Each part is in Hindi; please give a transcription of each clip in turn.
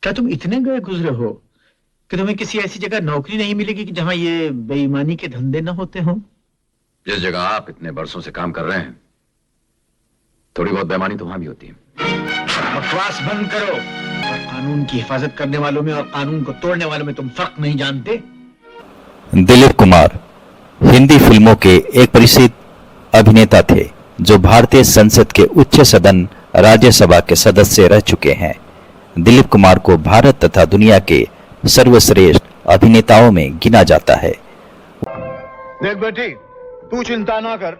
क्या तुम इतने गए गुजरे हो कि तुम्हें किसी ऐसी जगह नौकरी नहीं मिलेगी कि जहां ये बेईमानी के धंधे न होते हों? जिस जगह आप इतने बरसों से काम कर रहे हैं, थोड़ी बहुत बेईमानी तो वहां भी होती है। बकवास बंद करो। और कानून की हिफाजत करने वालों में और कानून को तोड़ने वालों में तुम फर्क नहीं जानते? दिलीप कुमार हिंदी फिल्मों के एक परिचित अभिनेता थे जो भारतीय संसद के उच्च सदन राज्यसभा के सदस्य रह चुके हैं। दिलीप कुमार को भारत तथा दुनिया के सर्वश्रेष्ठ अभिनेताओं में गिना जाता है। देख बेटी, तू चिंता ना कर,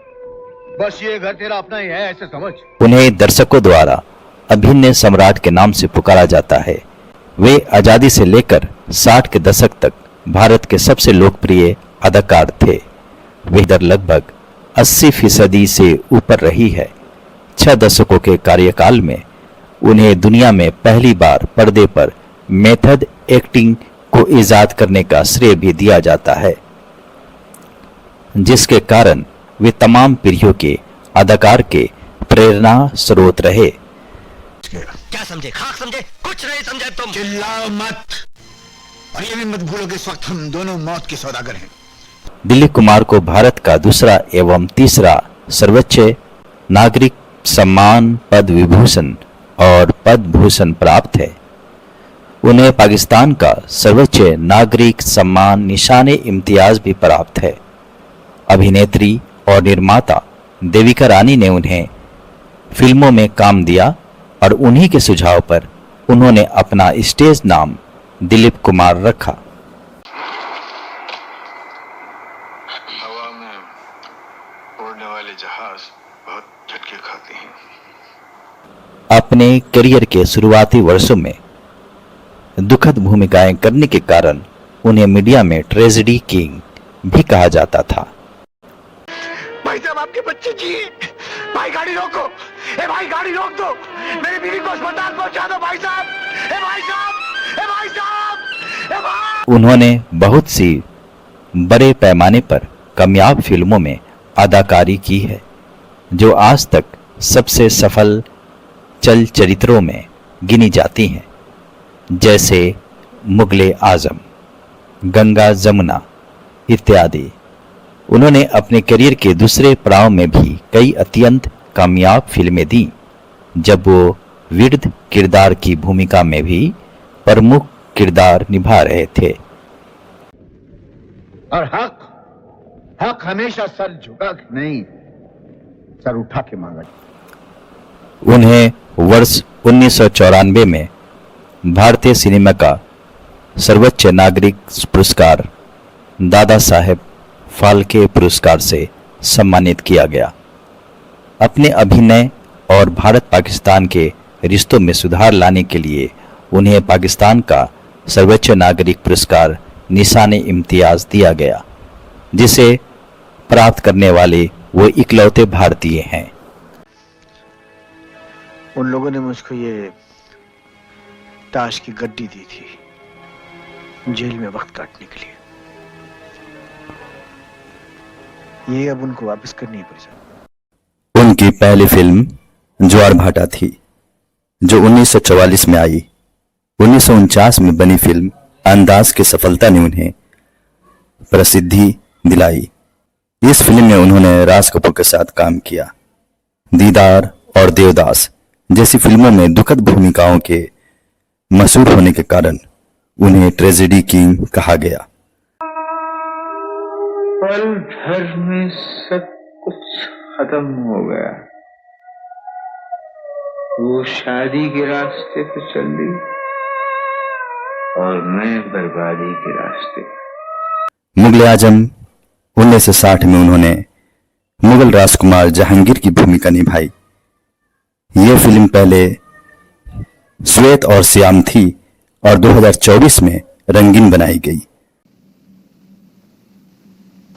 बस ये घर तेरा अपना ही है, ऐसे समझ। उन्हें दर्शकों द्वारा अभिनय सम्राट के नाम से पुकारा जाता है। वे आजादी से लेकर 60 के दशक तक भारत के सबसे लोकप्रिय अदाकार थे। वे दर लगभग 80% से ऊपर रही है। 6 दशकों के कार्यकाल में उन्हें दुनिया में पहली बार पर्दे पर मेथड एक्टिंग को इजाद करने का श्रेय भी दिया जाता है, जिसके कारण वे तमाम पीढ़ियों के अदाकार के प्रेरणा स्रोत रहे। क्या समझे? खाक समझे? कुछ नहीं समझे तुम। चिल्लाओ मत, और ये भी मत भूलो कि इस वक्त हम दोनों मौत के सौदागर हैं। दिलीप कुमार को भारत का दूसरा एवं तीसरा सर्वोच्च नागरिक सम्मान पद्म विभूषण और पद्म भूषण प्राप्त है। उन्हें पाकिस्तान का सर्वोच्च नागरिक सम्मान निशाने इम्तियाज भी प्राप्त है। अभिनेत्री और निर्माता देविका रानी ने उन्हें फिल्मों में काम दिया और उन्हीं के सुझाव पर उन्होंने अपना स्टेज नाम दिलीप कुमार रखा। हवा में उड़ने वाले जहाज बहुत झटके खाते हैं। अपने करियर के शुरुआती वर्षों में दुखद भूमिकाएं करने के कारण उन्हें मीडिया में ट्रेजेडी किंग भी कहा जाता था। भाई साहब, आपके बच्चे जी, भाई गाड़ी रोको, ए भाई गाड़ी रोक दो, मेरी बीवी को अस्पताल पहुंचा दो भाई साहब, ए भाई साहब, ए भाई साहब, ए भाई। उन्होंने बहुत सी बड़े पैमाने पर कामयाब फिल्मों में अदाकारी की है, जो आज तक सबसे सफल चल चरित्रों में गिनी जाती हैं, जैसे मुगले आजम, गंगा जमुना इत्यादि। उन्होंने अपने करियर के दूसरे पड़ाव में भी कई अत्यंत कामयाब फिल्में दी, जब वो विरध किरदार की भूमिका में भी प्रमुख किरदार निभा रहे थे। और हक हमेशा सर झुका के नहीं, सर उठा के मांगा। उन्हें वर्ष 1994 में भारतीय सिनेमा का सर्वोच्च नागरिक पुरस्कार दादा साहेब फाल्के पुरस्कार से सम्मानित किया गया। अपने अभिनय और भारत पाकिस्तान के रिश्तों में सुधार लाने के लिए उन्हें पाकिस्तान का सर्वोच्च नागरिक पुरस्कार निशाने इम्तियाज दिया गया, जिसे प्राप्त करने वाले वो इकलौते भारतीय हैं। उन लोगों ने मुझको ये ताश की गड्डी दी थी, जेल में वक्त काटने के लिए। ये अब उनको वापस करनी पड़ी। उनकी पहली फिल्म ज्वार भाटा थी, जो 1944 में आई। 1949 में बनी फिल्म अंदाज की सफलता ने उन्हें प्रसिद्धि दिलाई। इस फिल्म में उन्होंने राज कपूर के साथ काम किया। दीदार और देवदास जैसी फिल्मों में दुखद भूमिकाओं के मशहूर होने के कारण उन्हें ट्रेजेडी किंग कहा गया। पल भर में सब कुछ खत्म हो गया। वो शादी के रास्ते पे चल दी और मैं बर्बादी के रास्ते। मुगले आजम 1960 में उन्होंने मुगल राजकुमार जहांगीर की भूमिका निभाई। यह फिल्म पहले श्वेत और श्याम थी और 2024 में रंगीन बनाई गई।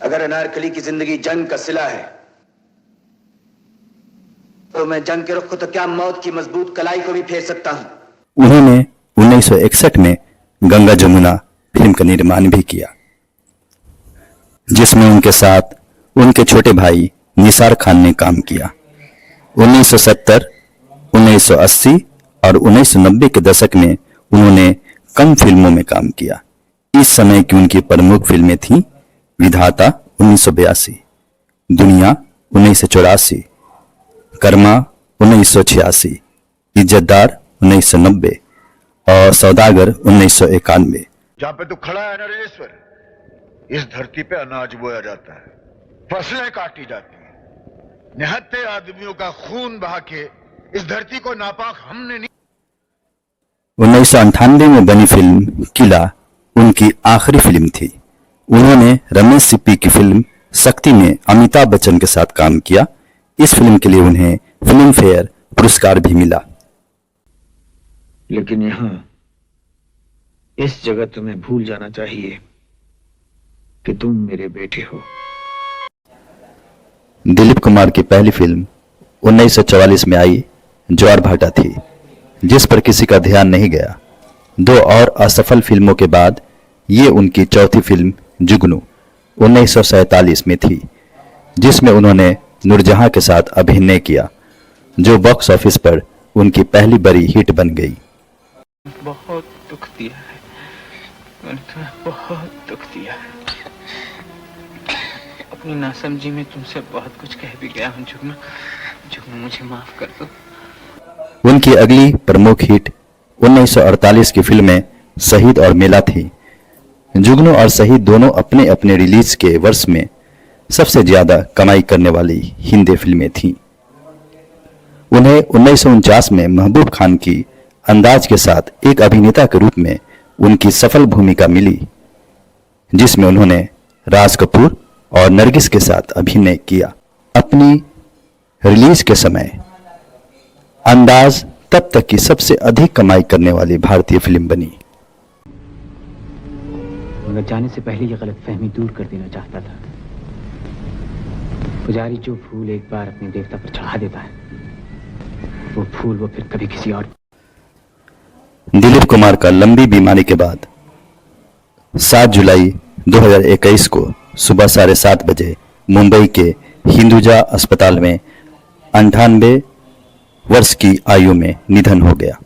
अगर अनारकली की जिंदगी जंग का सिला है, तो मैं जंग के रुख को तो क्या मौत की मजबूत कलाई को भी फेर सकता हूं। उन्होंने 1961 में गंगा जमुना फिल्म का निर्माण भी किया, जिसमें उनके साथ उनके छोटे भाई निसार खान ने काम किया। 1970, 1980 और 1990 के दशक में उन्होंने कम फिल्मों में काम किया। इस समय की उनकी प्रमुख फिल्में थीं विधाता 1982, दुनिया 1984, कर्मा 1986, इज्जतदार 1990 और सौदागर 1991। जहां पे तू खड़ा है नरेश्वर, इस धरती पे अनाज बोया जाता है, फसलें काटी जाती हैं, निहत्थे आदमियों का खून बहा के इस धरती को नापाक हमने नहीं। 1998 में बनी फिल्म किला उनकी आखिरी फिल्म थी। उन्होंने रमेश सिप्पी की फिल्म शक्ति में अमिताभ बच्चन के साथ काम किया। इस फिल्म के लिए उन्हें फिल्म फेयर पुरस्कार भी मिला। लेकिन यहां इस जगह तुम्हें भूल जाना चाहिए कि तुम मेरे बेटे हो। दिलीप कुमार की पहली फिल्म 1944 में आई ज्वार भाटा थी, जिस पर किसी का ध्यान नहीं गया। 2 और असफल फिल्मों के बाद ये उनकी चौथी फिल्म जुगनू 1947 में थी, जिसमें उन्होंने नूरजहां के साथ अभिनय किया, जो बॉक्स ऑफिस पर उनकी पहली बड़ी हिट बन गई। बहुत दुख दिया है, मैंने तुम्हें बहुत दुख दिया है। अपनी नासमझी में तुमसे बहुत कुछ कह भी गया हूँ जुगनू, जुगनू मुझे माफ कर दो। उनकी अगली प्रमुख हिट 1948 की फिल्में शहीद और मेला थी। जुगनू और शहीद दोनों अपने अपने रिलीज के वर्ष में सबसे ज्यादा कमाई करने वाली हिंदी फिल्में थीं। उन्हें 1949 में महबूब खान की अंदाज के साथ एक अभिनेता के रूप में उनकी सफल भूमिका मिली, जिसमें उन्होंने राज कपूर और नरगिस के साथ अभिनय किया। अपनी रिलीज के समय अंदाज तब तक की सबसे अधिक कमाई करने वाली भारतीय फिल्म बनी। मगर जाने से पहले यह गलतफहमी दूर कर देना चाहता था। पुजारी जो फूल एक बार अपने देवता पर चढ़ा देता है, वो फूल वो फिर कभी किसी और। दिलीप कुमार का लंबी बीमारी के बाद 7 जुलाई 2021 को सुबह 7:30 बजे मुंबई के हिंदुजा अस्पताल में 98 वर्ष की आयु में निधन हो गया।